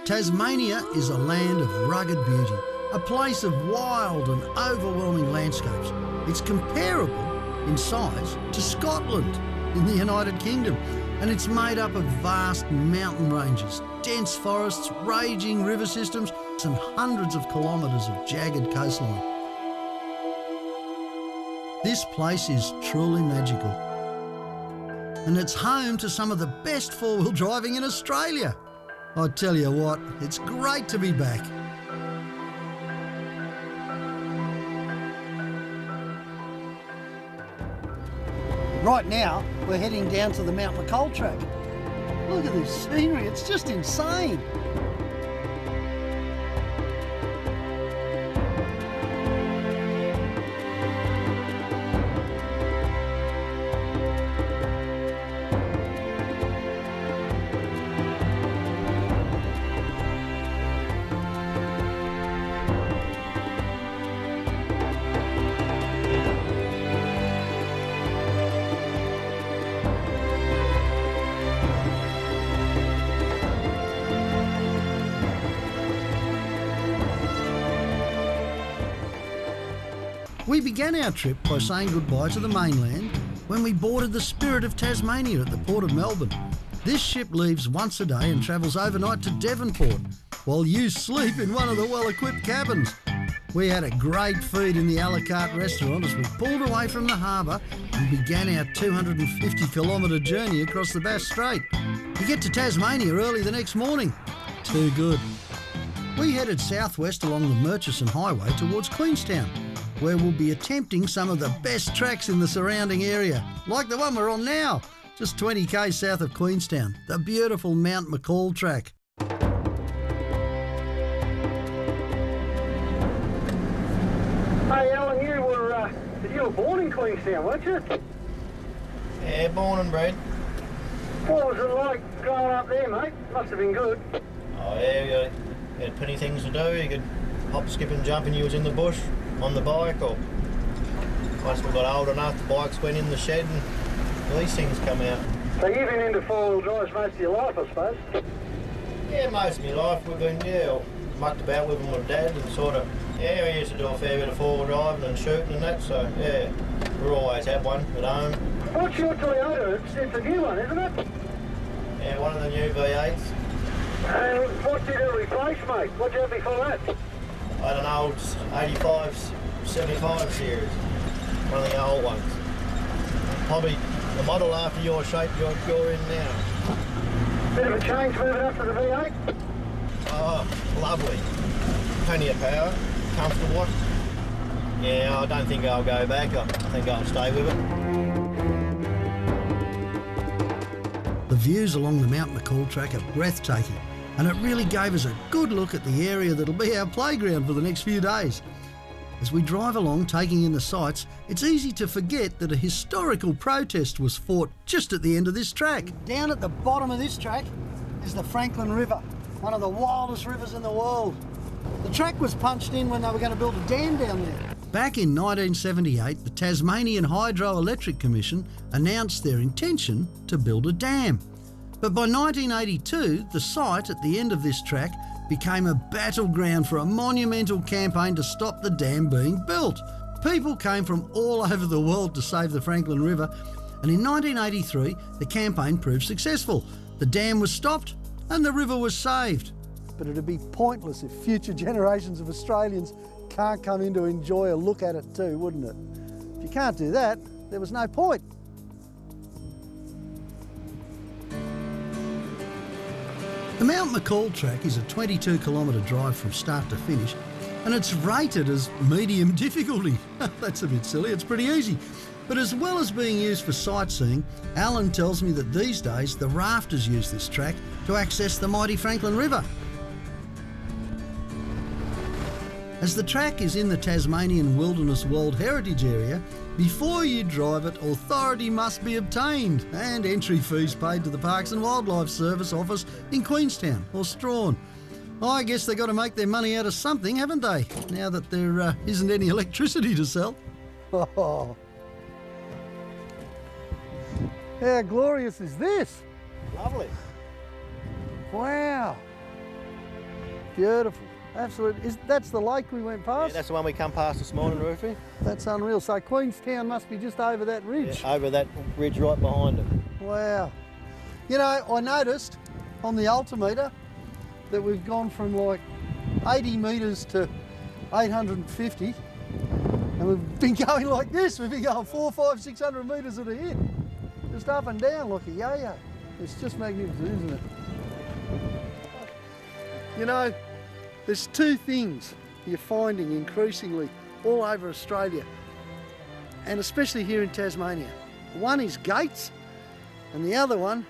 Tasmania is a land of rugged beauty, a place of wild and overwhelming landscapes. It's comparable in size to Scotland in the United Kingdom, and it's made up of vast mountain ranges, dense forests, raging river systems, and hundreds of kilometres of jagged coastline. This place is truly magical, and it's home to some of the best four-wheel driving in Australia. I tell you what, it's great to be back. Right now, we're heading down to the Mount McCall track. Look at this scenery, it's just insane. We began our trip by saying goodbye to the mainland when we boarded the Spirit of Tasmania at the port of Melbourne. This ship leaves once a day and travels overnight to Devonport, while you sleep in one of the well-equipped cabins. We had a great feed in the a la carte restaurant as we pulled away from the harbour and began our 250-kilometre journey across the Bass Strait. You get to Tasmania early the next morning. Too good. We headed southwest along the Murchison Highway towards Queenstown, where we'll be attempting some of the best tracks in the surrounding area, like the one we're on now, just 20 k's south of Queenstown, the beautiful Mount McCall track. Hey Alan, you were born in Queenstown, weren't you? Yeah, born and bred. What was it like growing up there, mate? Must have been good. Oh yeah, you had plenty of things to do. You could hop, skip and jump and you was in the bush on the bike, or once we got old enough the bikes went in the shed and these things come out. So you've been into four-wheel drives most of your life, I suppose? Yeah, most of my life we've been, mucked about with them with Dad and sort of, we used to do a fair bit of four-wheel driving and shooting and that, so yeah, we've always had one at home. What's your Toyota? It's a new one, isn't it? Yeah, one of the new V8s. And what did it replace, mate? What did you have before that? I had an old 85, 75 series, one of the old ones. Probably the model after your shape you're in now. Bit of a change moving up to the V8? Oh, lovely. Plenty of power, comfortable. Yeah, I don't think I'll go back. I think I'll stay with it. The views along the Mount McCall track are breathtaking, and it really gave us a good look at the area that'll be our playground for the next few days. As we drive along taking in the sights, it's easy to forget that a historical protest was fought just at the end of this track. Down at the bottom of this track is the Franklin River, one of the wildest rivers in the world. The track was punched in when they were going to build a dam down there. Back in 1978, the Tasmanian Hydroelectric Commission announced their intention to build a dam. But by 1982, the site at the end of this track became a battleground for a monumental campaign to stop the dam being built. People came from all over the world to save the Franklin River, and in 1983, the campaign proved successful. The dam was stopped and the river was saved. But it'd be pointless if future generations of Australians can't come in to enjoy a look at it too, wouldn't it? If you can't do that, there was no point. The Mount McCall track is a 22-kilometre drive from start to finish, and it's rated as medium difficulty. That's a bit silly, it's pretty easy. But as well as being used for sightseeing, Alan tells me that these days the rafters use this track to access the mighty Franklin River. As the track is in the Tasmanian Wilderness World Heritage Area, before you drive it, authority must be obtained and entry fees paid to the Parks and Wildlife Service office in Queenstown or Strahan. I guess they've got to make their money out of something, haven't they, now that there isn't any electricity to sell? Oh. How glorious is this? Lovely. Wow. Beautiful. Absolutely. That's the lake we went past? Yeah, that's the one we come past this morning, Roothy. That's unreal. So Queenstown must be just over that ridge. Yeah, over that ridge right behind it. Wow. You know, I noticed on the altimeter that we've gone from like 80 metres to 850, and we've been going like this. We've been going 400, 500, 600 metres at a hit. Just up and down like a yo-yo. It's just magnificent, isn't it? You know, there's two things you're finding increasingly all over Australia, and especially here in Tasmania. One is gates, and the other one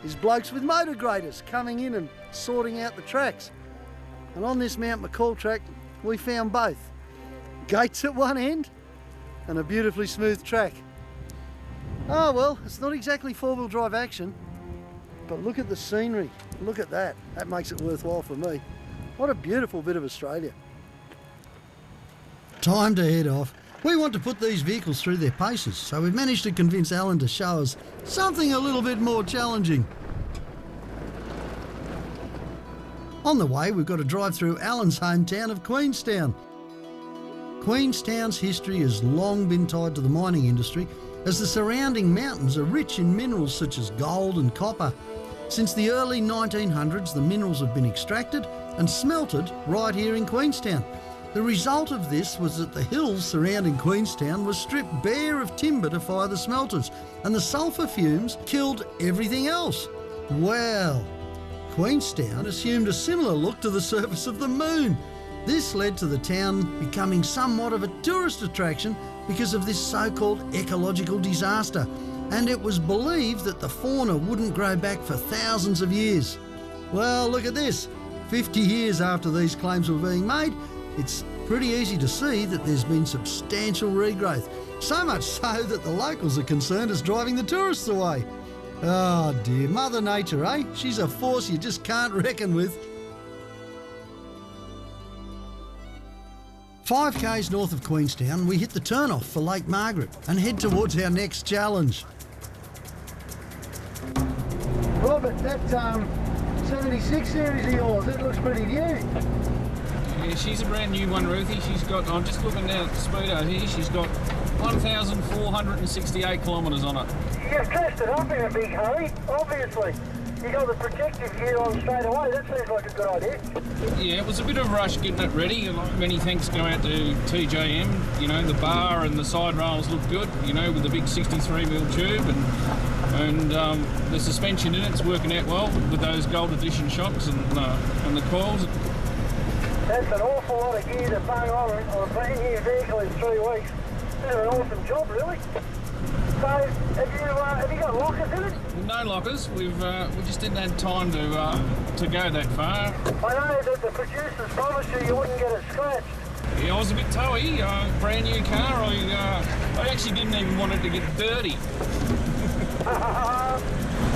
is blokes with motor graders coming in and sorting out the tracks. And on this Mount McCall track, we found both. Gates at one end and a beautifully smooth track. Oh well, it's not exactly four-wheel drive action, but look at the scenery. Look at that. That makes it worthwhile for me. What a beautiful bit of Australia. Time to head off. We want to put these vehicles through their paces, so we've managed to convince Alan to show us something a little bit more challenging. On the way, we've got to drive through Alan's hometown of Queenstown. Queenstown's history has long been tied to the mining industry, as the surrounding mountains are rich in minerals such as gold and copper. Since the early 1900s, the minerals have been extracted and smelted right here in Queenstown. The result of this was that the hills surrounding Queenstown were stripped bare of timber to fire the smelters, and the sulphur fumes killed everything else. Well, Queenstown assumed a similar look to the surface of the moon. This led to the town becoming somewhat of a tourist attraction because of this so-called ecological disaster, and it was believed that the fauna wouldn't grow back for thousands of years. Well, look at this. 50 years after these claims were being made, it's pretty easy to see that there's been substantial regrowth. So much so that the locals are concerned it's driving the tourists away. Oh dear, Mother Nature, eh? She's a force you just can't reckon with. 5 k's north of Queenstown, we hit the turn-off for Lake Margaret and head towards our next challenge. Robert, that 76 series of yours, it looks pretty new. Yeah, she's a brand new one, Roothy. She's got, I'm just looking down at the speedo here, she's got 1,468 kilometres on it. You've dressed it up in a big hurry, obviously. You got the protective gear on straight away. That seems like a good idea. Yeah, it was a bit of a rush getting it ready. Like many thanks go out to TJM. You know, the bar and the side rails look good, you know, with the big 63mm tube, and the suspension in it's working out well with those gold edition shocks and the coils. That's an awful lot of gear to bang on a brand new vehicle in 3 weeks. Did an awesome job, really. So, have you got lockers in it? No lockers. We just didn't have time to go that far. I know that the producers promised you wouldn't get it scratched. Yeah, I was a bit toey. Brand new car. I actually didn't even want it to get dirty.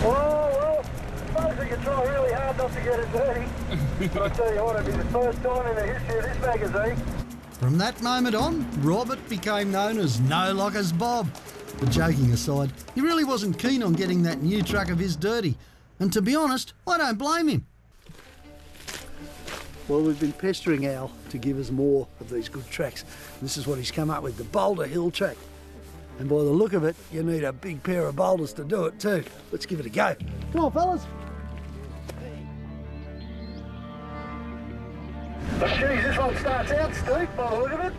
well, I suppose we could try really hard not to get it dirty. But I tell you what, it'd be the first time in the history of this magazine. From that moment on, Robert became known as No Lockers Bob. But joking aside, he really wasn't keen on getting that new truck of his dirty. And to be honest, I don't blame him. Well, we've been pestering Al to give us more of these good tracks. This is what he's come up with, the Boulder Hill track. And by the look of it, you need a big pair of boulders to do it too. Let's give it a go. Come on, fellas. Geez, this one starts out steep by the look of it.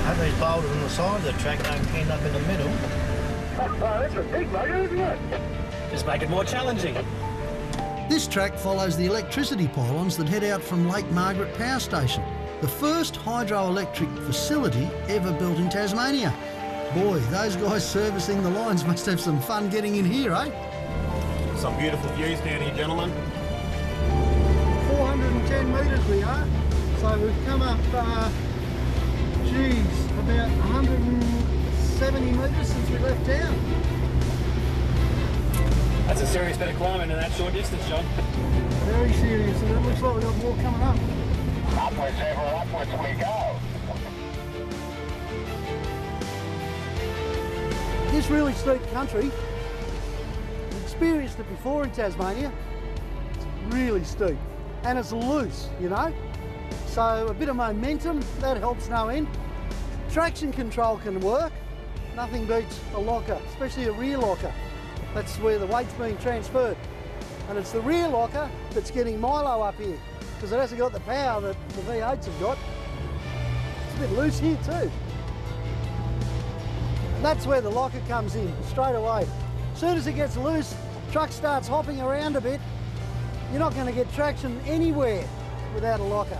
Have these boulders on the side of the track don't end up in the middle. Oh, that's a big bugger, isn't it? Just make it more challenging. This track follows the electricity pylons that head out from Lake Margaret Power Station, the first hydroelectric facility ever built in Tasmania. Boy, those guys servicing the lines must have some fun getting in here, eh? Some beautiful views down here, gentlemen. 410 metres we are, so we've come up, about 170 metres since we left town. That's a serious bit of climbing in that short distance, John. Very serious, and it looks like we've got more coming up. Upwards, ever upwards we go. This really steep country, we've experienced it before in Tasmania. It's really steep. And it's loose, you know? So a bit of momentum, that helps no end. Traction control can work. Nothing beats a locker, especially a rear locker. That's where the weight's being transferred. And it's the rear locker that's getting Milo up here, because it hasn't got the power that the V8s have got. It's a bit loose here too. And that's where the locker comes in, straight away. As soon as it gets loose, truck starts hopping around a bit, you're not going to get traction anywhere without a locker.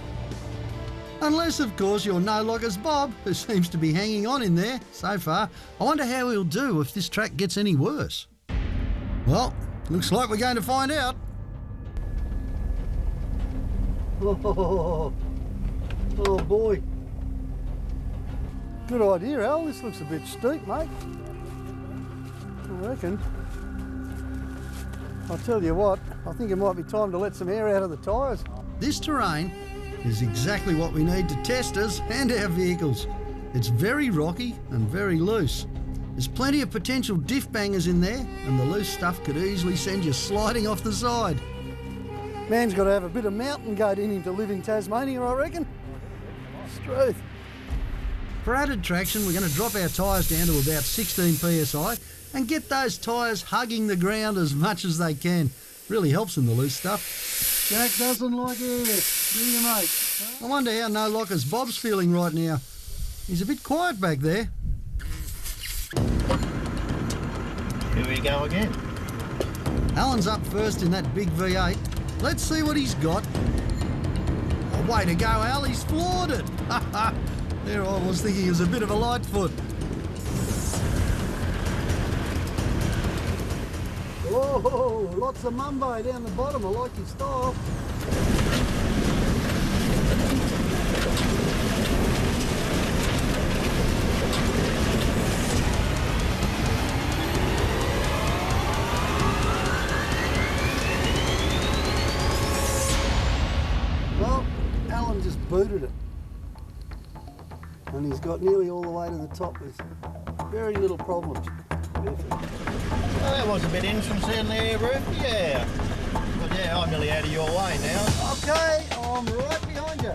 Unless, of course, you're no lockers Bob, who seems to be hanging on in there so far. I wonder how he'll do if this track gets any worse. Well, looks like we're going to find out. Oh boy. Good idea, Al. This looks a bit steep, mate. I reckon. I'll tell you what, I think it might be time to let some air out of the tyres. This terrain is exactly what we need to test us and our vehicles. It's very rocky and very loose. There's plenty of potential diff bangers in there, and the loose stuff could easily send you sliding off the side. Man's got to have a bit of mountain goat in him to live in Tasmania, I reckon. It's truth. For added traction, we're going to drop our tyres down to about 16 psi and get those tyres hugging the ground as much as they can. Really helps in the loose stuff. Jack doesn't like air, do you, mate? I wonder how no lockers Bob's feeling right now. He's a bit quiet back there. Here we go again. Alan's up first in that big V8. Let's see what he's got. Oh, way to go, Al, he's floored it. There I was thinking he was a bit of a light foot. Oh, lots of mumbo down the bottom. I like your style. Well, Alan just booted it. And he's got nearly all the way to the top with very little problems. Well, that was a bit interesting there, Ruth. Yeah. But yeah, I'm nearly out of your way now. Okay, I'm right behind you.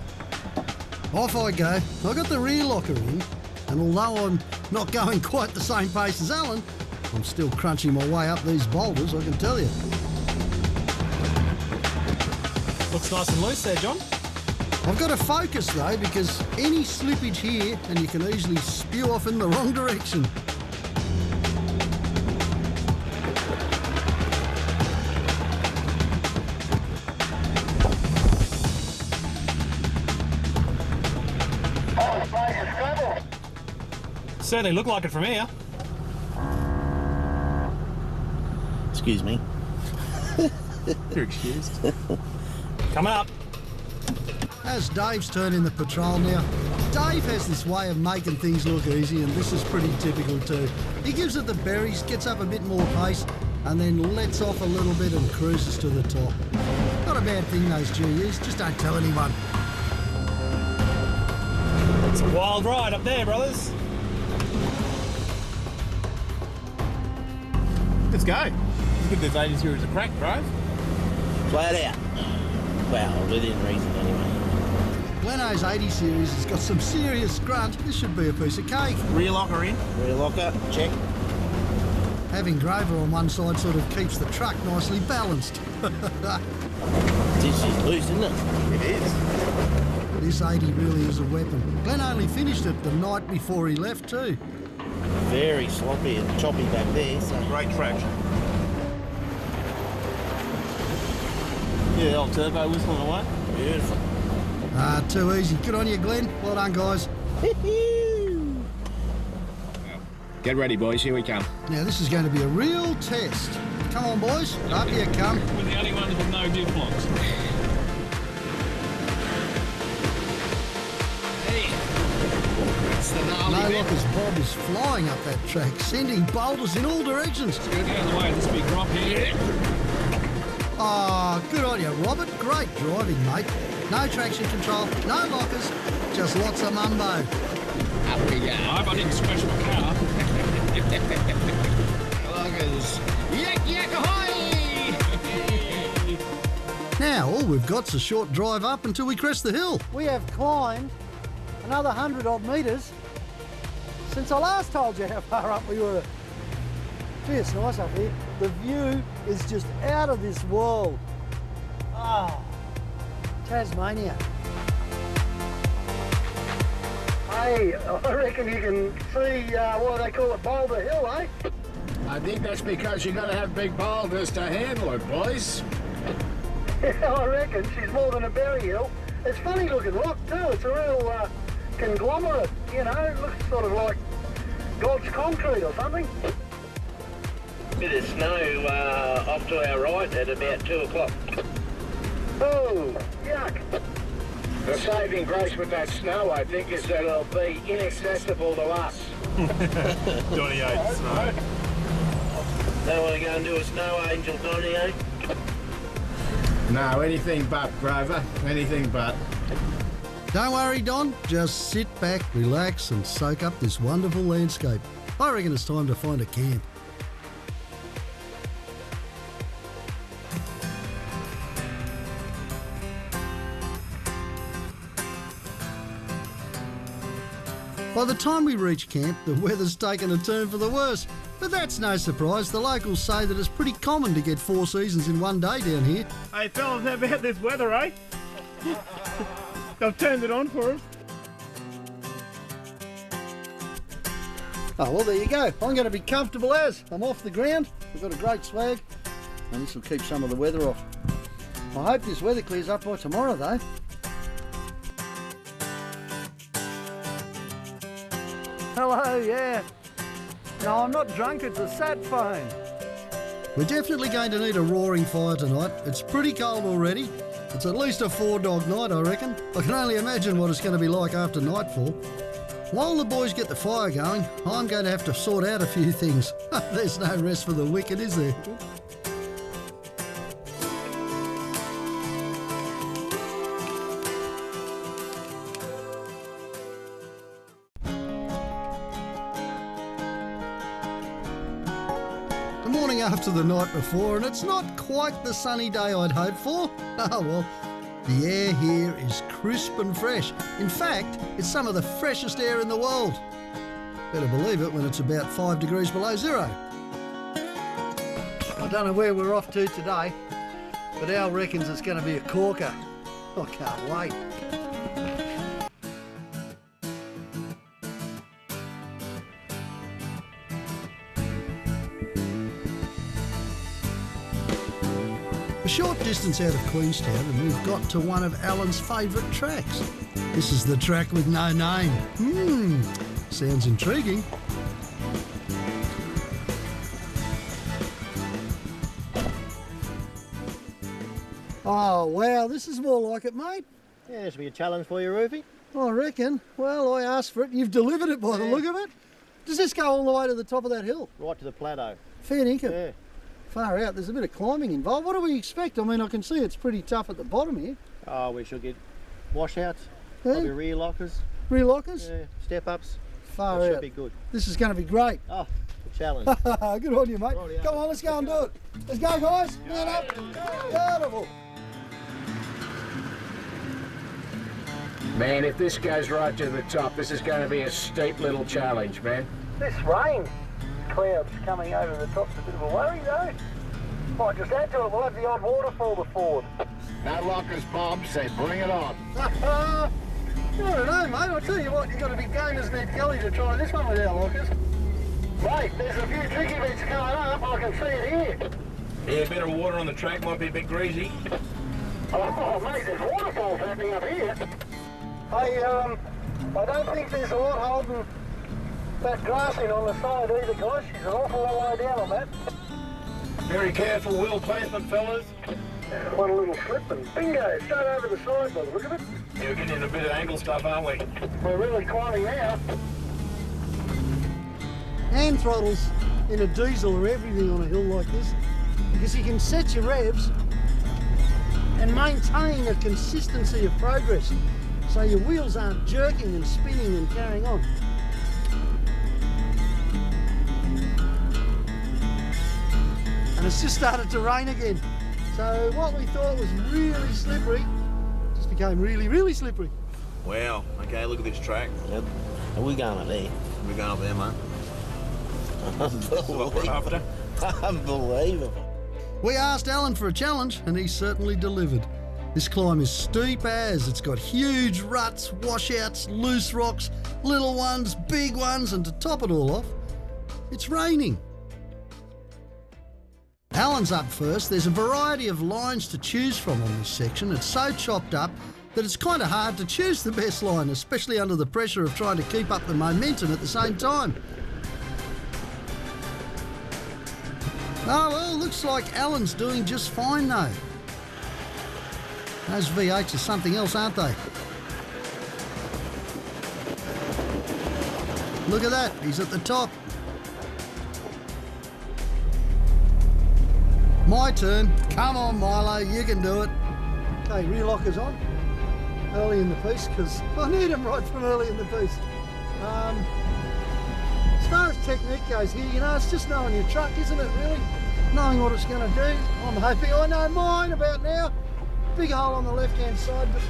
Off I go. I got the rear locker in, and although I'm not going quite the same pace as Alan, I'm still crunching my way up these boulders, I can tell you. Looks nice and loose there, John. I've got to focus though, because any slippage here and you can easily spew off in the wrong direction. Certainly look like it from here. Excuse me. You're excused. Coming up. As Dave's turn in the patrol now, Dave has this way of making things look easy, and this is pretty typical too. He gives it the berries, gets up a bit more pace, and then lets off a little bit and cruises to the top. Not a bad thing, those GUs, just don't tell anyone. It's a wild ride up there, brothers. Let's go. Let's give this 80 series a crack, bro. Flat out. Well, within reason anyway. Glenno's 80 series has got some serious grunt. This should be a piece of cake. Rear locker in. Rear locker, check. Having Grover on one side sort of keeps the truck nicely balanced. This is loose, isn't it? It is. This 80 really is a weapon. Glenn only finished it the night before he left too. Very sloppy and choppy back there, so. Great traction. Yeah, old turbo whistling away. Beautiful. Too easy. Good on you, Glenn. Well done, guys. Get ready, boys. Here we come. Now, this is going to be a real test. Come on, boys. Up you come. We're the only ones with no diff locks. No lockers Bob is flying up that track, sending boulders in all directions. It's going to go the way of this big drop here. Oh, good on you, Robert. Great driving, mate. No traction control, no lockers, just lots of mumbo. Up we go. I hope I didn't scratch my car. Lockers. Yak, yak, ahoy! Now all we've got's a short drive up until we crest the hill. We have climbed another 100 odd metres since I last told you how far up we were. Gee, it's nice up here. The view is just out of this world. Ah, Tasmania. Hey, I reckon you can see what they call it, Boulder Hill, eh? I think that's because you got to have big boulders to handle it, boys. I reckon she's more than a berry hill. It's funny looking rock too. It's a real conglomerate, you know. It looks sort of like God's concrete or something. Bit of snow off to our right at about 2 o'clock. Oh, yuck. The saving grace with that snow, I think, is that it'll be inaccessible to us. Donny hates snow. Don't want to go and do a snow angel, Donny, eh? No, anything but, Grover. Anything but. Don't worry, Don. Just sit back, relax and soak up this wonderful landscape. I reckon it's time to find a camp. By the time we reach camp, the weather's taken a turn for the worse. But that's no surprise. The locals say that it's pretty common to get 4 seasons in one day down here. Hey fellas, how about this weather, eh? I've turned it on for us. Oh, well, there you go. I'm going to be comfortable as. I'm off the ground. I've got a great swag. And this will keep some of the weather off. I hope this weather clears up by tomorrow, though. Hello, yeah. No, I'm not drunk, it's a sat phone. We're definitely going to need a roaring fire tonight. It's pretty cold already. It's at least a 4-dog night, I reckon. I can only imagine what it's going to be like after nightfall. While the boys get the fire going, I'm going to have to sort out a few things. There's no rest for the wicked, is there? The morning after the night before, and it's not quite the sunny day I'd hoped for. Oh well, the air here is crisp and fresh. In fact, it's some of the freshest air in the world. Better believe it when it's about 5 degrees below zero. I don't know where we're off to today, but Al reckons it's going to be a corker. I can't wait. A short distance out of Queenstown and we've got to one of Alan's favourite tracks. This is the track with no name. Sounds intriguing. Oh, wow, this is more like it, mate. Yeah, this will be a challenge for you, Roothy. I reckon. Well, I asked for it. You've delivered it by the look of it. Does this go all the way to the top of that hill? Right to the plateau. Fair dinkum. Yeah. Far out. There's a bit of climbing involved. What do we expect? I mean, I can see it's pretty tough at the bottom here. Oh, we should get washouts, Yeah. probably rear lockers, Rear lockers? yeah, step-ups. Far That out. should be good. This is going to be great. Oh, the challenge. Good on you, mate. Rightio. Come on, let's go and do it. Let's go, guys. Man up. Beautiful. Man, if this goes right to the top, this is going to be a steep little challenge, man. This rain clouds coming over the top's a bit of a worry though. Might just add to it, we'll have the odd waterfall to ford. No lockers, Bob, said bring it on. I don't know, mate. I'll tell you what, you've got to be game as Ned Kelly to try this one without lockers. Mate, there's a few tricky bits coming up. I can see it here. Yeah, a bit of water on the track might be a bit greasy. Oh, mate, there's waterfalls happening up here. I don't think there's a lot holding that grass in on the side either, guys. She's an awful long way down on that. Very careful wheel placement, fellas. One little slip and bingo, straight over the side by the look of it. Yeah, we're getting into a bit of angle stuff, aren't we? We're really climbing now. Hand throttles in a diesel are everything on a hill like this because you can set your revs and maintain a consistency of progress so your wheels aren't jerking and spinning and carrying on. And it's just started to rain again. So what we thought was really slippery just became really, really slippery. Wow. Okay, look at this track. Yep. Are we going up there? We're going up there, mate. Unbelievable. What we're after. Unbelievable. We asked Alan for a challenge and he certainly delivered. This climb is steep as, it's got huge ruts, washouts, loose rocks, little ones, big ones, and to top it all off, it's raining. Alan's up first. There's a variety of lines to choose from on this section. It's so chopped up that it's kind of hard to choose the best line, especially under the pressure of trying to keep up the momentum at the same time. Oh well, looks like Alan's doing just fine though. Those V8s are something else, aren't they? Look at that, he's at the top. My turn. Come on, Milo, you can do it. Okay, rear lockers on early in the piece because I need them right from early in the piece. As far as technique goes here, you know, it's just knowing your truck, isn't it, really? Knowing what it's going to do. I'm hoping I know mine about now. Big hole on the left-hand side, but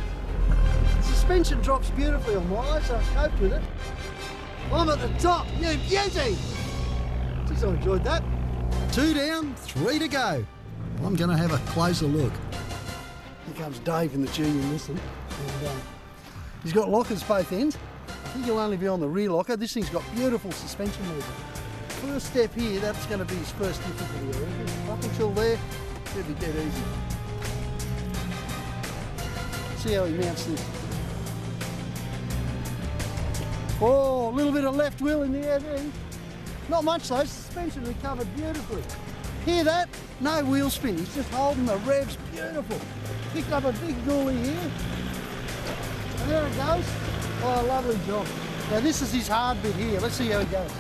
the suspension drops beautifully on Milo, so I've coped with it. I'm at the top, you beauty! Jeez, I enjoyed that. 2 down, 3 to go. I'm going to have a closer look. Here comes Dave in the junior listen. And, he's got lockers both ends. I think he'll only be on the rear locker. This thing's got beautiful suspension movement. First step here, that's going to be his first difficulty area. Up until there, it'll be dead easy. See how he mounts this. Oh, a little bit of left wheel in the air there. Not much though, suspension recovered beautifully. Hear that? No wheel spin, he's just holding the revs beautiful. Picked up a big gully here. And there it goes. Oh, lovely job. Now this is his hard bit here. Let's see how it goes.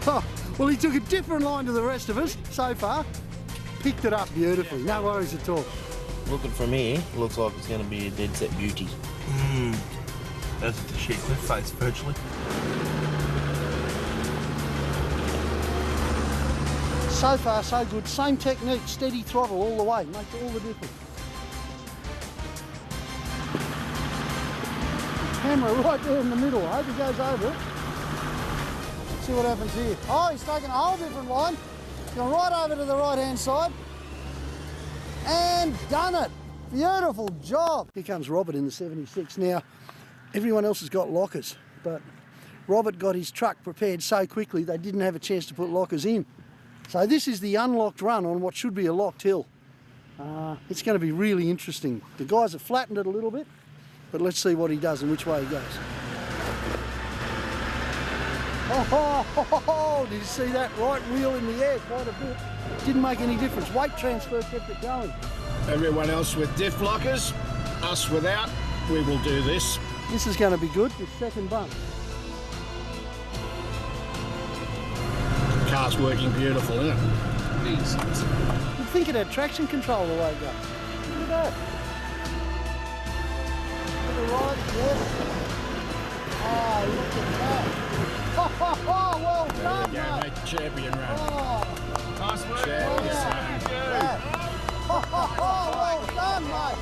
Oh, well, he took a different line to the rest of us so far. Picked it up beautifully, no worries at all. Looking from here, looks like it's going to be a dead set beauty. That's the sheer cliff face, virtually. So far, so good. Same technique, steady throttle all the way. Makes all the difference. Camera right there in the middle. I hope he goes over it. See what happens here. Oh, he's taken a whole different line. Gone right over to the right-hand side. And done it. Beautiful job. Here comes Robert in the 76. Now, everyone else has got lockers, but Robert got his truck prepared so quickly they didn't have a chance to put lockers in. So this is the unlocked run on what should be a locked hill. It's going to be really interesting. The guys have flattened it a little bit, but let's see what he does and which way he goes. Oh, did you see that right wheel in the air quite a bit? Didn't make any difference. Weight transfer kept it going. Everyone else with diff lockers, us without, we will do this. This is going to be good, the second bump. The car's working beautiful, isn't it? You'd think it had traction control the way it goes. Look at that. To the right, yes. Oh, look at that. Oh, well done, There you go, mate. mate. Champion run. Oh, Nice work. well done, mate.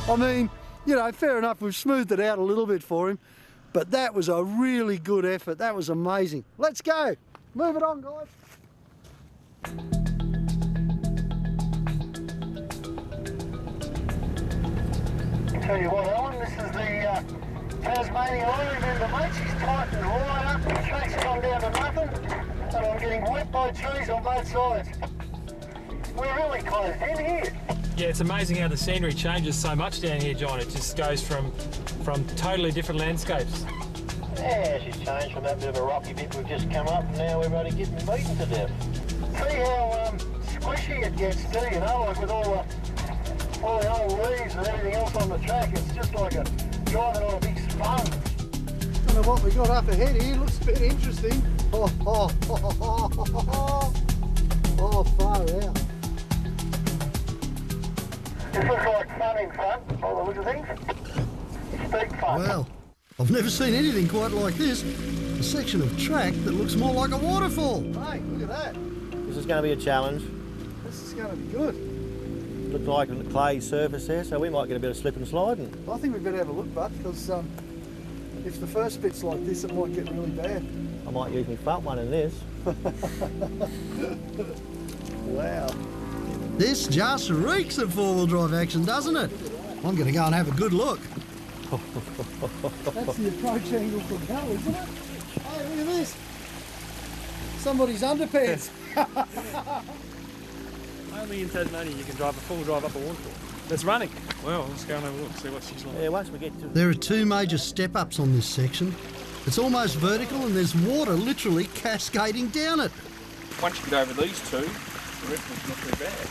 I mean, you know, fair enough, we've smoothed it out a little bit for him, but that was a really good effort. That was amazing. Let's go. Move it on, guys. Tell you what, Alan, this is the Tasmania I remember, mate. She's tightened right up, the track's gone down to nothing, and I'm getting wet by trees on both sides. We're really closed in here. Yeah, it's amazing how the scenery changes so much down here, John. It just goes from totally different landscapes. Yeah, she's changed from that bit of a rocky bit we've just come up, and now we're ready getting beaten to death. See how squishy it gets too, you know, like with all the old leaves and everything else on the track. It's just like driving on a big sponge. Don't know what we got up ahead here. Looks a bit interesting. Oh, far out. It looks like fun in front, by the look of things. big fun. Well, I've never seen anything quite like this. A section of track that looks more like a waterfall. Hey, look at that. This is going to be a challenge. This is going to be good. Looks like a clay surface there, so we might get a bit of slip and sliding. I think we better have a look, Bud, because if the first bit's like this, it might get really bad. I might use my front one in this. Wow. This just reeks of four-wheel drive action, doesn't it? I'm going to go and have a good look. That's the approach angle from hell, isn't it? Hey, look at this. Somebody's underpants. Only in Tasmania you can drive a full drive up a waterfall. That's running. Well, let's go and have a look, see what she's like. Yeah, once we get to... There are two major step-ups on this section. It's almost vertical and there's water literally cascading down it. Once you get over these two, the rest is not too bad.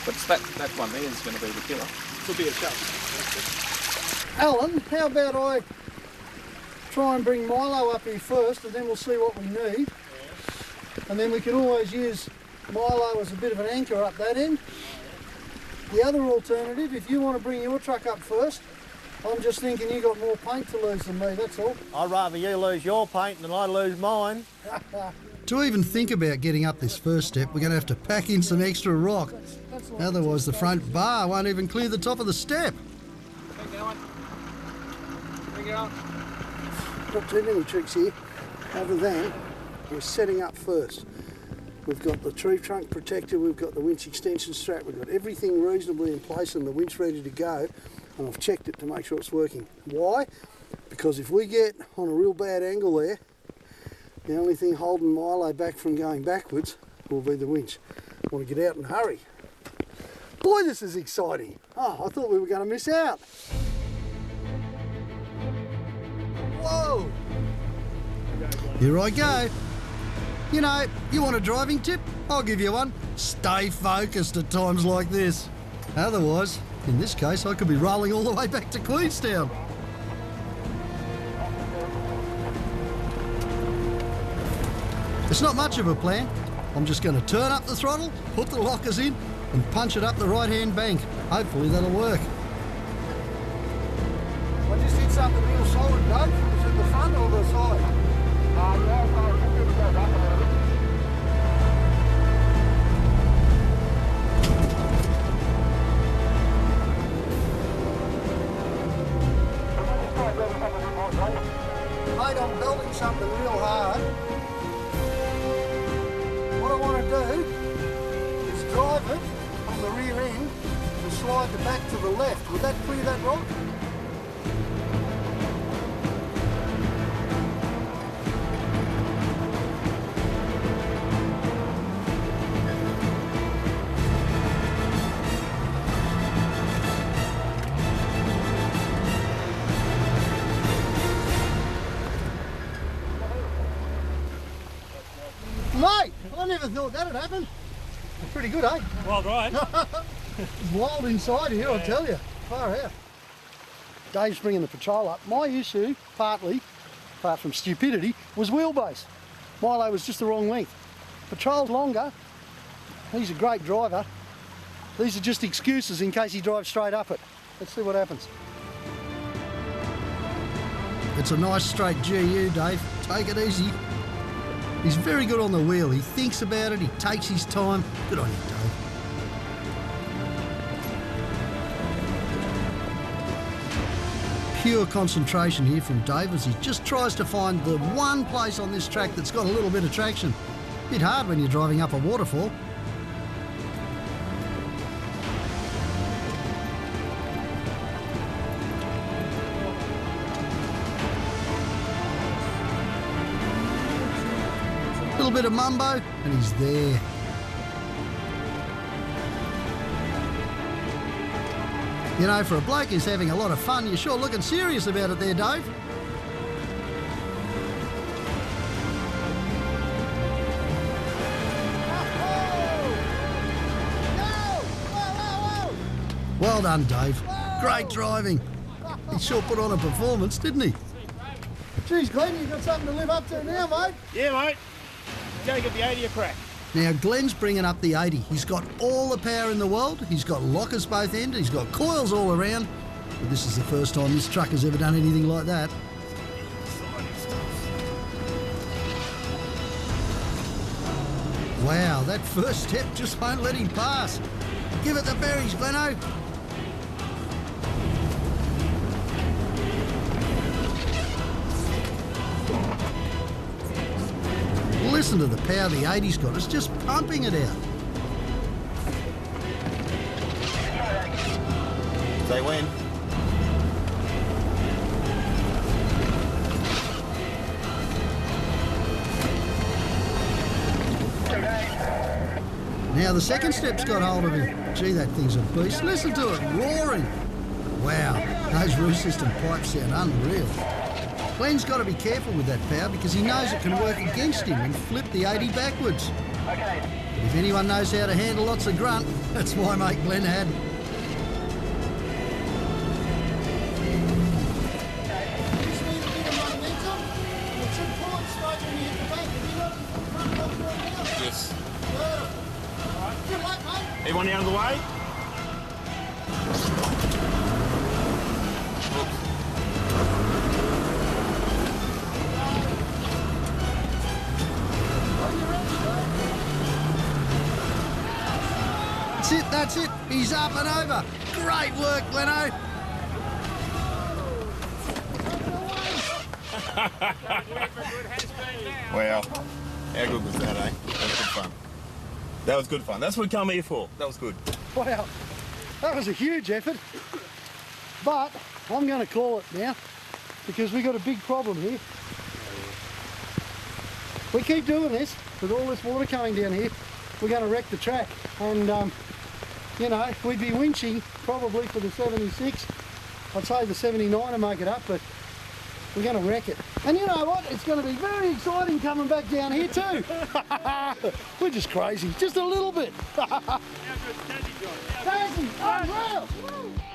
But that one there is going to be the killer. It'll be a shove. Alan, how about I try and bring Milo up here first and then we'll see what we need. And then we can always use Milo as a bit of an anchor up that end. The other alternative, if you want to bring your truck up first, I'm just thinking you got more paint to lose than me, that's all. I'd rather you lose your paint than I lose mine. To even think about getting up this first step, we're going to have to pack in some extra rock. Otherwise the front bar won't even clear the top of the step. Keep going. Keep going. Not too many tricks here, other than we're setting up first. We've got the tree trunk protector, we've got the winch extension strap, we've got everything reasonably in place and the winch ready to go, and I've checked it to make sure it's working. Why? Because if we get on a real bad angle there, the only thing holding Milo back from going backwards will be the winch. I want to get out and hurry. Boy, this is exciting. Oh, I thought we were going to miss out. Whoa! Here I go. You know, you want a driving tip? I'll give you one. Stay focused at times like this. Otherwise, in this case, I could be rolling all the way back to Queenstown. It's not much of a plan. I'm just going to turn up the throttle, put the lockers in, and punch it up the right-hand bank. Hopefully that'll work. I just hit something real solid, Dave. Is it the front or the side? Mate, I'm belting something real hard. What I want to do is drive it on the rear end and slide the back to the left. Would that clear that rock? Mate, I never thought that'd happen. Pretty good, eh? Wild ride. It's wild inside here, I'll tell you. Far out. Dave's bringing the patrol up. My issue, partly, apart from stupidity, was wheelbase. Milo was just the wrong length. Patrol's longer. He's a great driver. These are just excuses in case he drives straight up it. Let's see what happens. It's a nice straight GU, Dave. Take it easy. He's very good on the wheel. He thinks about it, he takes his time. Good on you, Dave. Pure concentration here from Dave as he just tries to find the one place on this track that's got a little bit of traction. Bit hard when you're driving up a waterfall. Little bit of mumbo and he's there. You know, for a bloke who's having a lot of fun, you're sure looking serious about it there, Dave. Well done, Dave. Great driving. He sure put on a performance, didn't he? Geez, Glenn, you got something to live up to now, mate. Yeah, mate. Go get the 80 a crack. Now, Glenn's bringing up the 80. He's got all the power in the world. He's got lockers both ends. He's got coils all around. But this is the first time this truck has ever done anything like that. Wow, that first step just won't let him pass. Give it the berries, Glenno. Listen to the power the 80's got. It's just pumping it out. They win. Now the second step's got hold of him. Gee, that thing's a beast. Listen to it roaring. Wow, those root system pipes sound unreal. Glenn's got to be careful with that power because he knows it can work against him and flip the 80 backwards. But if anyone knows how to handle lots of grunt, that's my mate Glenn had. Yes. Everyone out of the way? That's it. He's up and over. Great work, Glenno. Wow. How good was that, eh? That was good fun. That was good fun. That's what we come here for. That was good. Wow, that was a huge effort. But I'm going to call it now because we've got a big problem here. We keep doing this with all this water coming down here, we're going to wreck the track. And you know, we'd be winching probably for the 76. I'd say the 79 to make it up, but we're going to wreck it. And you know what? It's going to be very exciting coming back down here too. We're just crazy, just a little bit. Tassie, unreal!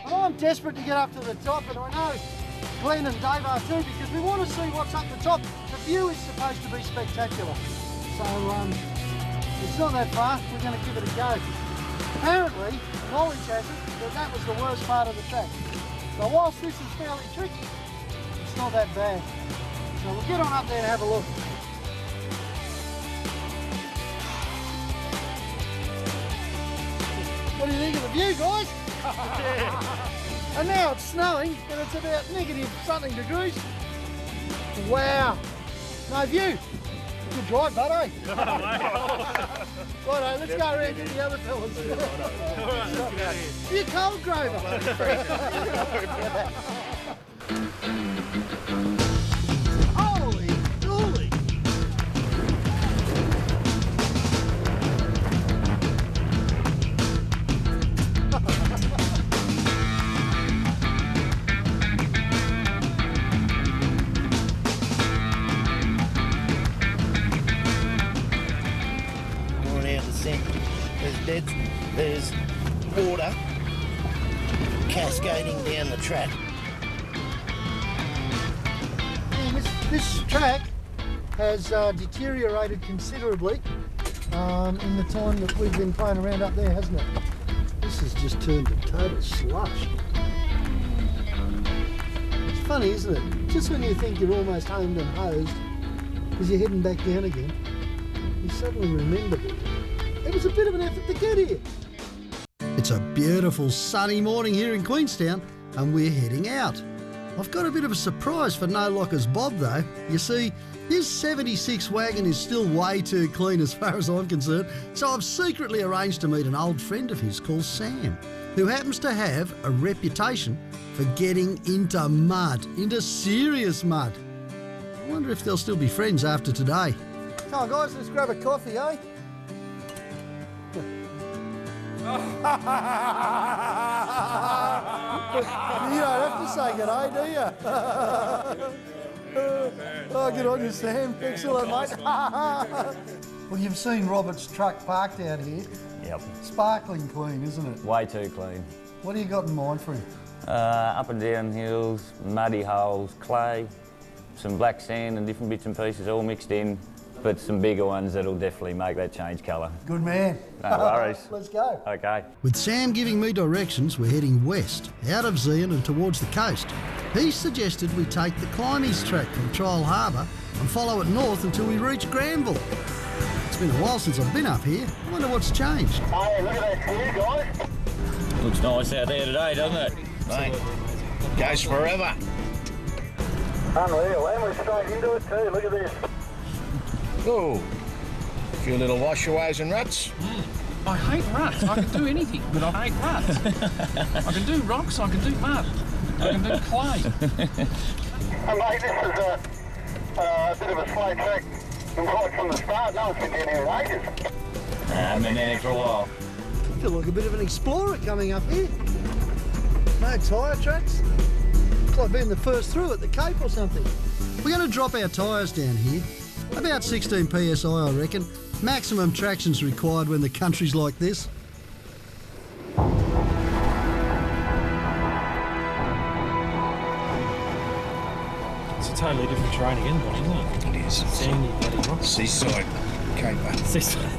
And I'm desperate to get up to the top, and I know Glenn and Dave are too, because we want to see what's up the top. The view is supposed to be spectacular. So it's not that far, we're going to give it a go. Apparently, knowledge has it that was the worst part of the track. So whilst this is fairly tricky, it's not that bad. So we'll get on up there and have a look. What do you think of the view, guys? And now it's snowing, and it's about negative something degrees. Wow, no view. Good drive, bud, eh? Righto, let's go around and get the other fellas. You cold, Grover. Holy dooly. There's water cascading down the track. This track has deteriorated considerably in the time that we've been playing around up there, hasn't it? This has just turned to total slush. It's funny, isn't it? Just when you think you're almost homed and hosed, because you're heading back down again, you suddenly remember that it was a bit of an effort to get here. It's a beautiful sunny morning here in Queenstown and we're heading out. I've got a bit of a surprise for No Lockers Bob though. You see, his 76 wagon is still way too clean as far as I'm concerned, so I've secretly arranged to meet an old friend of his called Sam, who happens to have a reputation for getting into mud, into serious mud. I wonder if they'll still be friends after today. Come on guys, let's grab a coffee, eh? You don't have to say good day, do you? Oh, good on you, Sam. Excellent, mate. Well, you've seen Robert's truck parked out here. Yep. Sparkling clean, isn't it? Way too clean. What do you got in mind for him? Up and down hills, muddy holes, clay, some black sand and different bits and pieces all mixed in. but some bigger ones that'll definitely make that change colour. Good man. No worries. Let's go. Okay. With Sam giving me directions, we're heading west, out of Zeehan and towards the coast. He suggested we take the Climbys track from Trial Harbour and follow it north until we reach Granville. It's been a while since I've been up here. I wonder what's changed. Hey, look at that view, guys. Looks nice out there today, doesn't it? Mate, goes forever. Unreal, and we're straight into it too. Look at this. Oh, a few little washaways and ruts. I hate ruts. I can do anything, but I hate ruts. I can do rocks, I can do mud, I can do clay. Mate, this is a bit of a slow track right from the start. No one's been down here in ages. I've been down here for a while. I feel like a bit of an explorer coming up here. No tyre tracks. It's like being the first through at the Cape or something. We're going to drop our tyres down here. About 16 psi, I reckon. Maximum traction's required when the country's like this. It's a totally different terrain again, isn't it? It is. Sandy, bloody rocks. Seaside caper.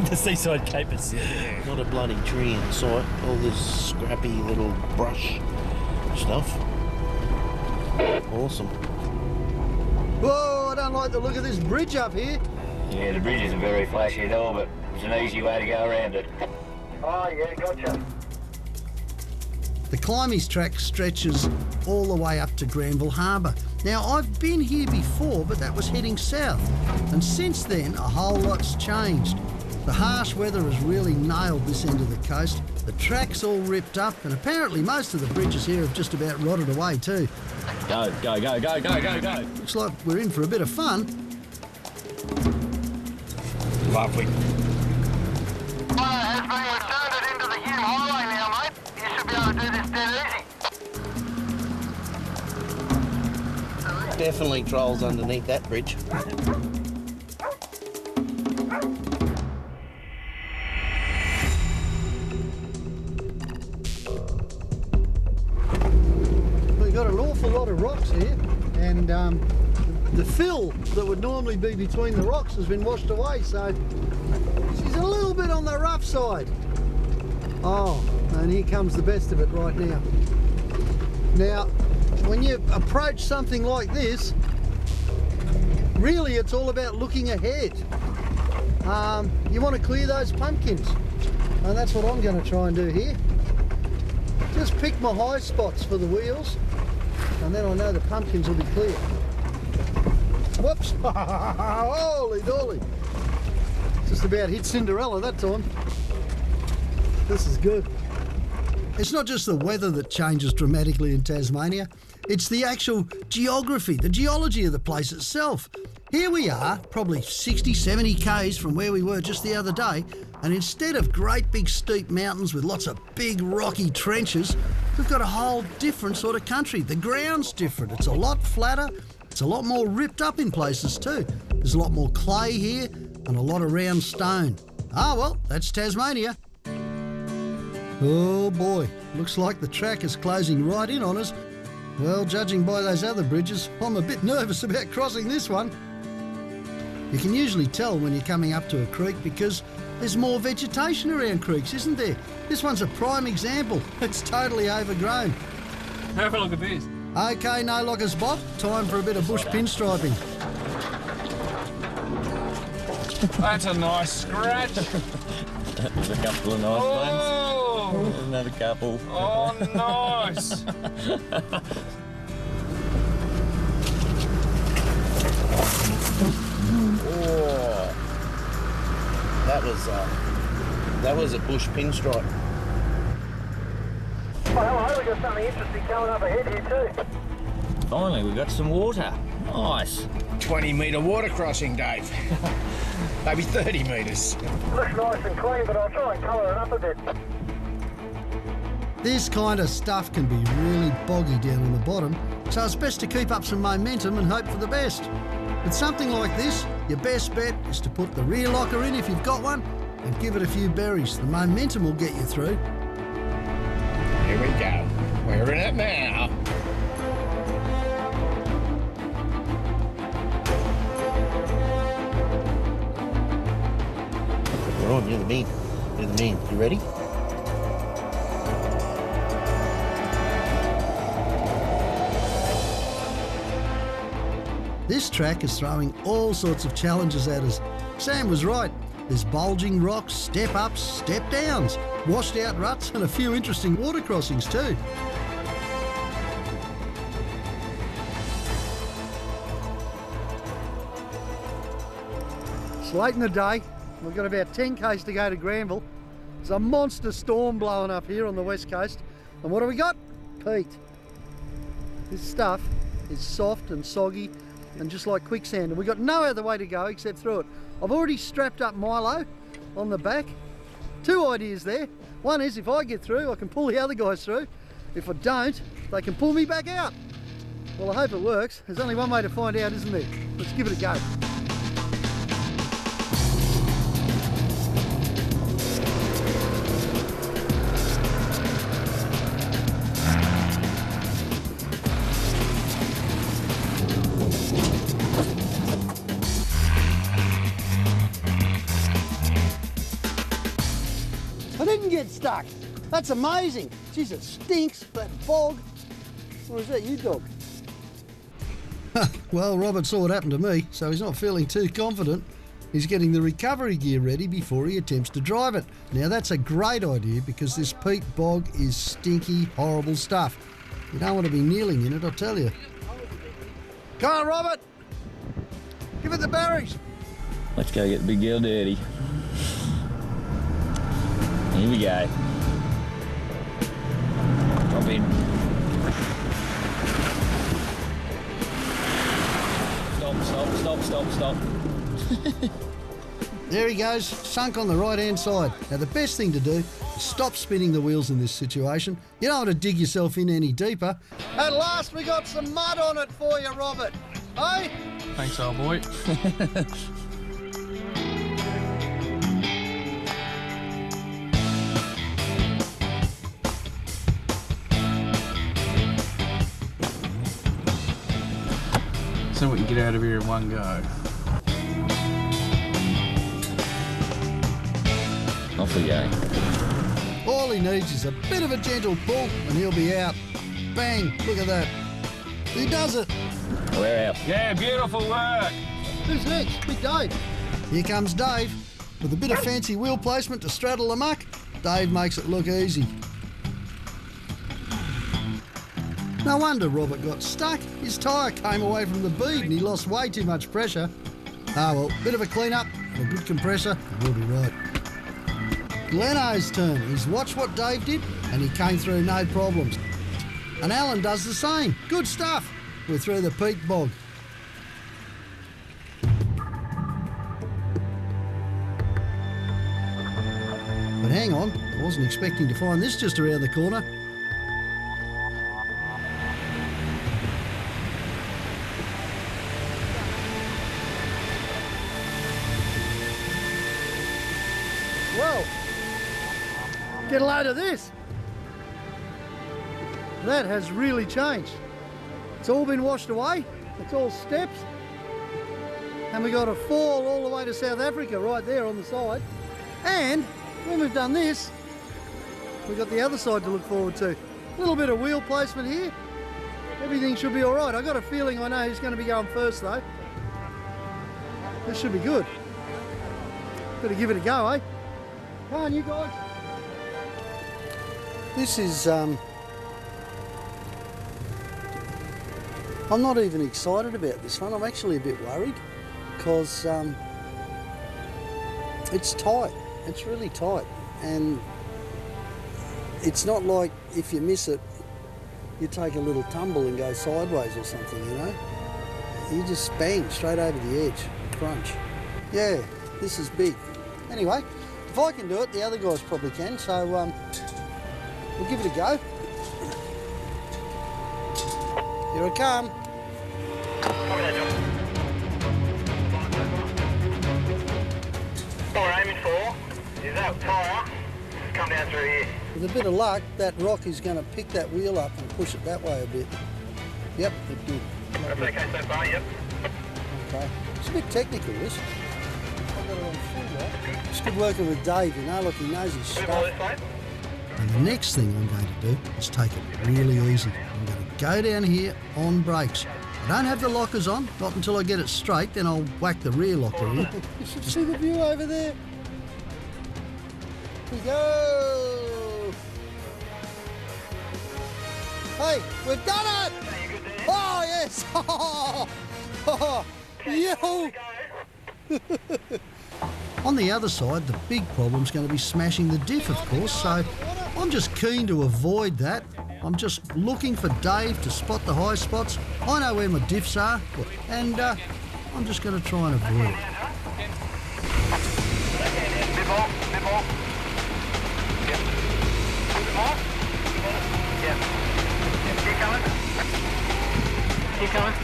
The seaside capers. Yeah. Not a bloody tree in sight. All this scrappy little brush stuff. Awesome. Whoa, I don't like the look of this bridge up here. Yeah, the bridge isn't very flashy at all, but it's an easy way to go around it. Oh, yeah, gotcha. The Climbys track stretches all the way up to Granville Harbour. Now, I've been here before, but that was heading south. And since then, a whole lot's changed. The harsh weather has really nailed this end of the coast. The track's all ripped up, and apparently most of the bridges here have just about rotted away too. Go, go, go, go, go, go, go. Looks like we're in for a bit of fun. Lovely. Has been returned into the Hume Highway now, mate. You should be able to do this dead easy. Definitely trolls underneath that bridge. We've got an awful lot of rocks here, and the fill that would normally be between the rocks has been washed away, so she's a little bit on the rough side. Oh, and here comes the best of it right now. Now, when you approach something like this, really it's all about looking ahead. You want to clear those pumpkins, and that's what I'm going to try and do here. Just pick my high spots for the wheels, and then I know the pumpkins will be clear. Whoops! Holy dolly! Just about hit Cinderella that time. This is good. It's not just the weather that changes dramatically in Tasmania, it's the actual geography, the geology of the place itself. Here we are, probably 60, 70 k's from where we were just the other day, and instead of great big steep mountains with lots of big rocky trenches, we've got a whole different sort of country. The ground's different, it's a lot flatter, it's a lot more ripped up in places too. There's a lot more clay here and a lot of round stone. Ah well, that's Tasmania. Oh boy, looks like the track is closing right in on us. Well, judging by those other bridges, I'm a bit nervous about crossing this one. You can usually tell when you're coming up to a creek because there's more vegetation around creeks, isn't there? This one's a prime example. It's totally overgrown. Have a look at this. Okay, no lockers, Bob. Time for a bit of bush pinstriping. That's a nice scratch. That's a couple of nice ones. Another couple. Oh, nice. Oh, that was a bush pinstripe. Well, hello, we've got something interesting coming up ahead here too. Finally, we got some water. Nice. 20-metre water crossing, Dave. Maybe 30 metres. Looks nice and clean, but I'll try and colour it up a bit. This kind of stuff can be really boggy down on the bottom, so it's best to keep up some momentum and hope for the best. With something like this, your best bet is to put the rear locker in if you've got one and give it a few berries. The momentum will get you through. Here we go. We're in it now. on, you're the man. You're the man. You ready? This track is throwing all sorts of challenges at us. Sam was right. There's bulging rocks, step-ups, step-downs, washed-out ruts and a few interesting water crossings too. It's late in the day. We've got about 10 k's to go to Granville. There's a monster storm blowing up here on the west coast. And what do we got? Peat. This stuff is soft and soggy and just like quicksand, and we've got no other way to go except through it. I've already strapped up Milo on the back. Two ideas there. One is if I get through, I can pull the other guys through. If I don't, they can pull me back out. Well, I hope it works. There's only one way to find out, isn't there? Let's give it a go. Get stuck. That's amazing. Jeez, it stinks, that bog. Or is that you, dog? Well, Robert saw what happened to me, so he's not feeling too confident. He's getting the recovery gear ready before he attempts to drive it. Now that's a great idea because this peat bog is stinky, horrible stuff. You don't want to be kneeling in it, I'll tell you. Come on, Robert. Give it the berries. Let's go get the big girl dirty. Here we go. Drop in. Stop. There he goes, sunk on the right-hand side. Now the best thing to do is stop spinning the wheels in this situation. You don't want to dig yourself in any deeper. At last we got some mud on it for you, Robert. Hey? Thanks, old boy. So we can get out of here in one go. Off we go. All he needs is a bit of a gentle pull and he'll be out. Bang, look at that. He does it. We're out. Yeah, beautiful work. Who's next? Big Dave. Here comes Dave. With a bit of fancy wheel placement to straddle the muck, Dave makes it look easy. No wonder Robert got stuck. His tyre came away from the bead and he lost way too much pressure. Ah well, bit of a clean up and a good compressor and we'll be right. Glenno's turn. He's watched what Dave did and he came through no problems. And Alan does the same. Good stuff. We're through the peat bog. But hang on, I wasn't expecting to find this just around the corner. Well, get a load of this. That has really changed. It's all been washed away. It's all steps. And we got a fall all the way to South Africa right there on the side. And when we've done this, we've got the other side to look forward to. A little bit of wheel placement here. Everything should be all right. I've got a feeling I know who's going to be going first though. This should be good. Better give it a go, eh? Come on, you guys. This is, I'm not even excited about this one. I'm actually a bit worried because it's tight. It's really tight. And it's not like if you miss it, you take a little tumble and go sideways or something, you know? You just bang straight over the edge, crunch. Yeah, this is big. Anyway, if I can do it, the other guys probably can, so we'll give it a go. Here I come. What we're aiming for is that tyre come down through here. With a bit of luck, that rock is going to pick that wheel up and push it that way a bit. Yep, it did. That's okay so far, yep. Okay. It's a bit technical, this. It's good working with Dave, you know, look, he knows his stuff. And the next thing I'm going to do is take it really easy. I'm going to go down here on brakes. I don't have the lockers on, not until I get it straight, then I'll whack the rear locker in. You should see the view over there. Here we go. Hey, we've done it! Oh, yes! Yo! On the other side, the big problem's going to be smashing the diff, of course, so I'm just keen to avoid that. I'm just looking for Dave to spot the high spots. I know where my diffs are, and I'm just going to try and avoid it. Keep coming.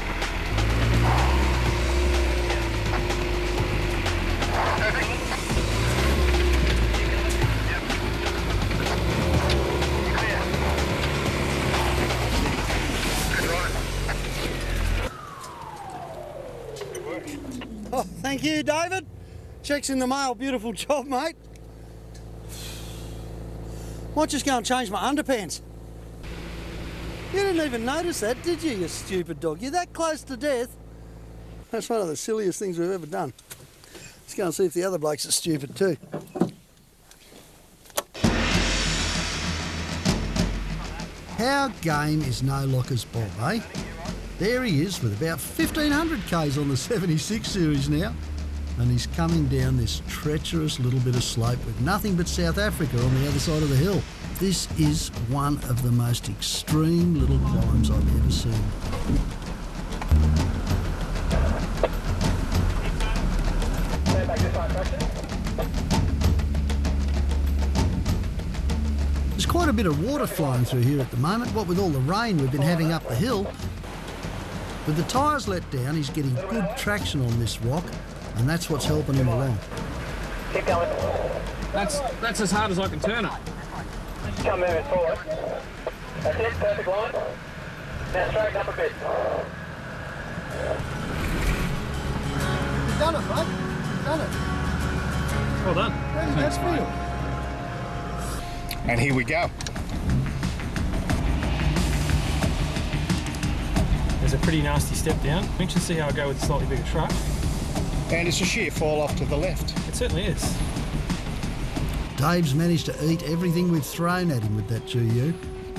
Oh, thank you, David. Check's in the mail. Beautiful job, mate. Might just go and change my underpants. You didn't even notice that, did you, you stupid dog? You're that close to death. That's one of the silliest things we've ever done. Let's go and see if the other blokes are stupid too. How game is No Lockers Bob, eh? There he is with about 1,500 Ks on the 76 series now. And he's coming down this treacherous little bit of slope with nothing but South Africa on the other side of the hill. This is one of the most extreme little climbs I've ever seen. There's quite a bit of water flowing through here at the moment, what with all the rain we've been having up the hill. With the tyres let down, he's getting good traction on this rock, and that's what's helping him along. Keep going. That's as hard as I can turn it. Come moving forward. That's it, perfect line. Now straighten up a bit. You've done it, mate. You've done it. Well done. How did that feel? And here we go. There's a pretty nasty step down. We should see how I go with a slightly bigger truck. And it's a sheer fall off to the left. It certainly is. Dave's managed to eat everything we've thrown at him with that GU.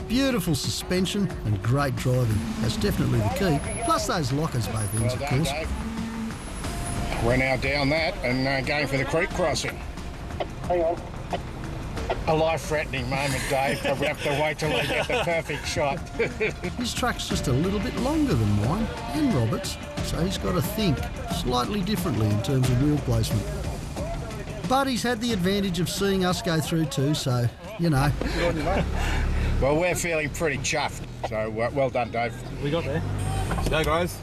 Beautiful suspension and great driving. That's definitely the key. Plus those lockers both ends, of course. Dave. We're now down that and going for the creek crossing. Hang on. A life-threatening moment, Dave, but we have to wait till we get the perfect shot. His truck's just a little bit longer than mine and Robert's, so he's got to think slightly differently in terms of wheel placement. But he's had the advantage of seeing us go through too, so, you know. Well, we're feeling pretty chuffed, so well done, Dave. We got there. Let's go, guys.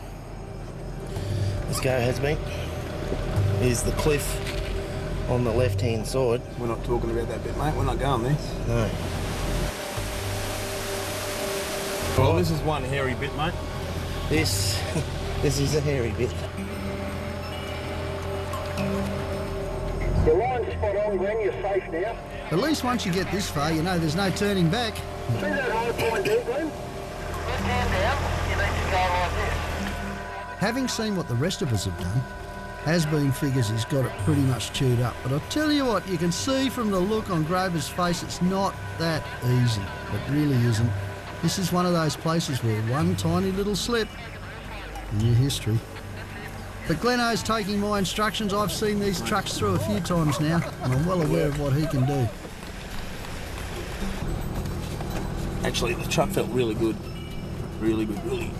Let's go, Hasbeen. Here's the cliff on the left-hand side. We're not talking about that bit, mate. We're not going there. No. Well, this is one hairy bit, mate. This is a hairy bit. Your line's spot on, Glenn. You're safe now. At least once you get this far, you know there's no turning back. See that high point there, Glenn? Left hand down. You need to go like this. Having seen what the rest of us have done, Hasbeen figures he's got it pretty much chewed up. But I'll tell you what, you can see from the look on Grover's face it's not that easy. It really isn't. This is one of those places where one tiny little slip and your history. But Glenno's taking my instructions. I've seen these trucks through a few times now, and I'm well aware of what he can do. Actually, the truck felt really good. Really good.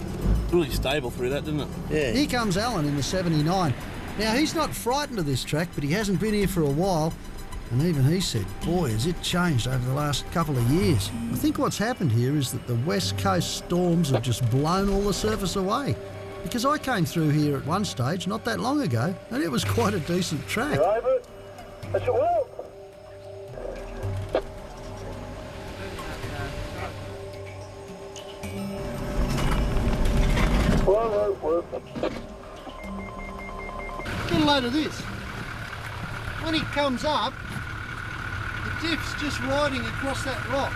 Really stable through that, didn't it? Yeah. Here comes Alan in the 79. Now, he's not frightened of this track, but he hasn't been here for a while. And even he said, boy, has it changed over the last couple of years. I think what's happened here is that the West Coast storms have just blown all the surface away. Because I came through here at one stage not that long ago, and it was quite a decent track. You're over it. That's your wheel. Get a load of this. when he comes up, the dip's just riding across that rock.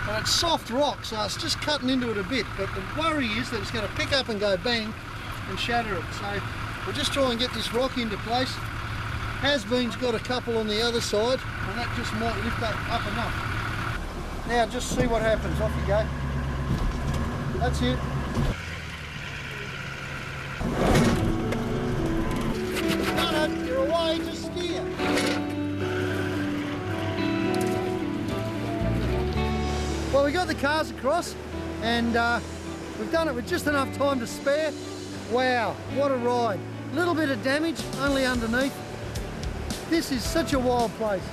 And it's soft rock, so it's just cutting into it a bit, but the worry is that it's going to pick up and go bang and shatter it. So we'll just try and get this rock into place. Has-been's got a couple on the other side, and that just might lift that up enough. Now just see what happens. Off you go. That's it. No, you're away, just steer. Well, we got the cars across, and we've done it with just enough time to spare. Wow, what a ride. Little bit of damage, only underneath. This is such a wild place.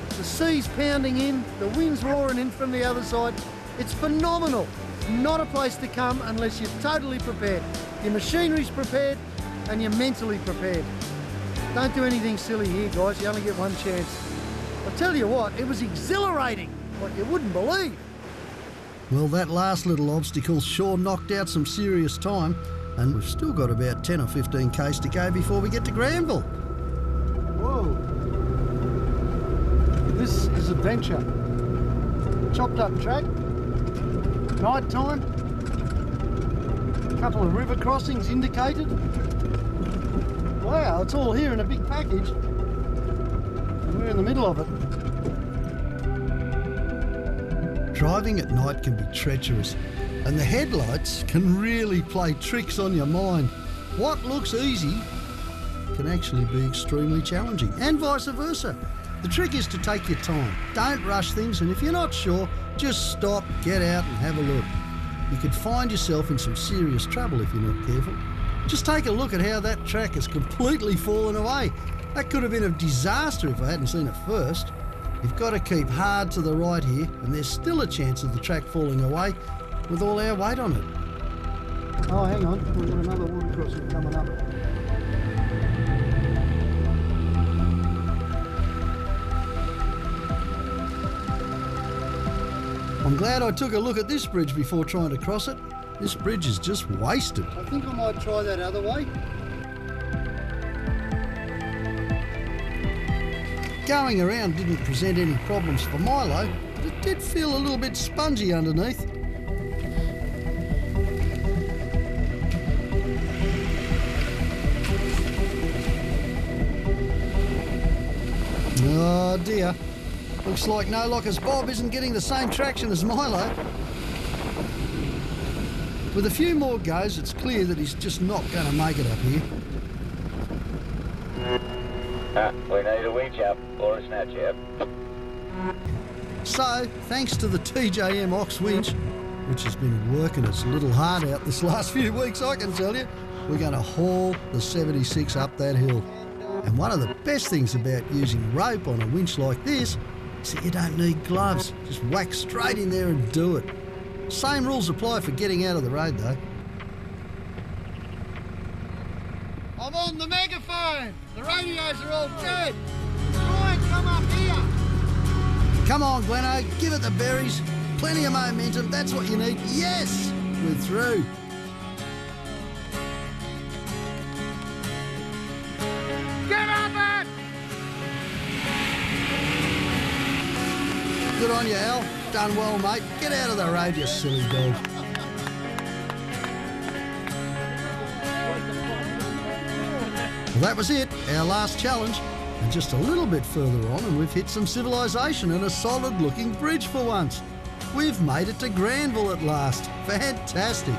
The sea's pounding in, the wind's roaring in from the other side. It's phenomenal. Not a place to come unless you're totally prepared. Your machinery's prepared and you're mentally prepared. Don't do anything silly here, guys. You only get one chance. I'll tell you what, it was exhilarating, like you wouldn't believe. Well, that last little obstacle sure knocked out some serious time, and we've still got about 10 or 15 k's to go before we get to Granville. Whoa. This is adventure. Chopped up track. Night time. A couple of river crossings indicated. Wow, it's all here in a big package. And we're in the middle of it. Driving at night can be treacherous, and the headlights can really play tricks on your mind. What looks easy can actually be extremely challenging, and vice versa. The trick is to take your time. Don't rush things, and if you're not sure, just stop, get out and have a look. You could find yourself in some serious trouble if you're not careful. Just take a look at how that track has completely fallen away. That could have been a disaster if I hadn't seen it first. You've got to keep hard to the right here, and there's still a chance of the track falling away with all our weight on it. Oh, hang on, we've got another water crossing coming up. I'm glad I took a look at this bridge before trying to cross it. This bridge is just wasted. I think I might try that other way. Going around didn't present any problems for Milo, but it did feel a little bit spongy underneath. Oh dear, looks like No Lockers Bob isn't getting the same traction as Milo. With a few more goes, it's clear that he's just not going to make it up here. We need a winch up or a snatch up. So, thanks to the TJM Ox winch, which has been working its little heart out this last few weeks, I can tell you, we're going to haul the 76 up that hill. And one of the best things about using rope on a winch like this is that you don't need gloves. Just whack straight in there and do it. Same rules apply for getting out of the road though. I'm on the megaphone! The radios are all dead! Try and come up here! Come on, Glenno, give it the berries. Plenty of momentum, that's what you need. Yes! We're through. Get up it! Good on you, Al. Done well, mate. Get out of the road, you silly dog. Well, that was it, our last challenge. And just a little bit further on and we've hit some civilization and a solid-looking bridge for once. We've made it to Granville at last. Fantastic.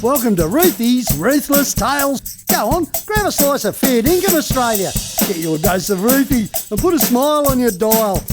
Welcome to Roothy's Ruthless Tales. Go on, grab a slice of fair dinkum, Australia. Get your dose of Roothy and put a smile on your dial.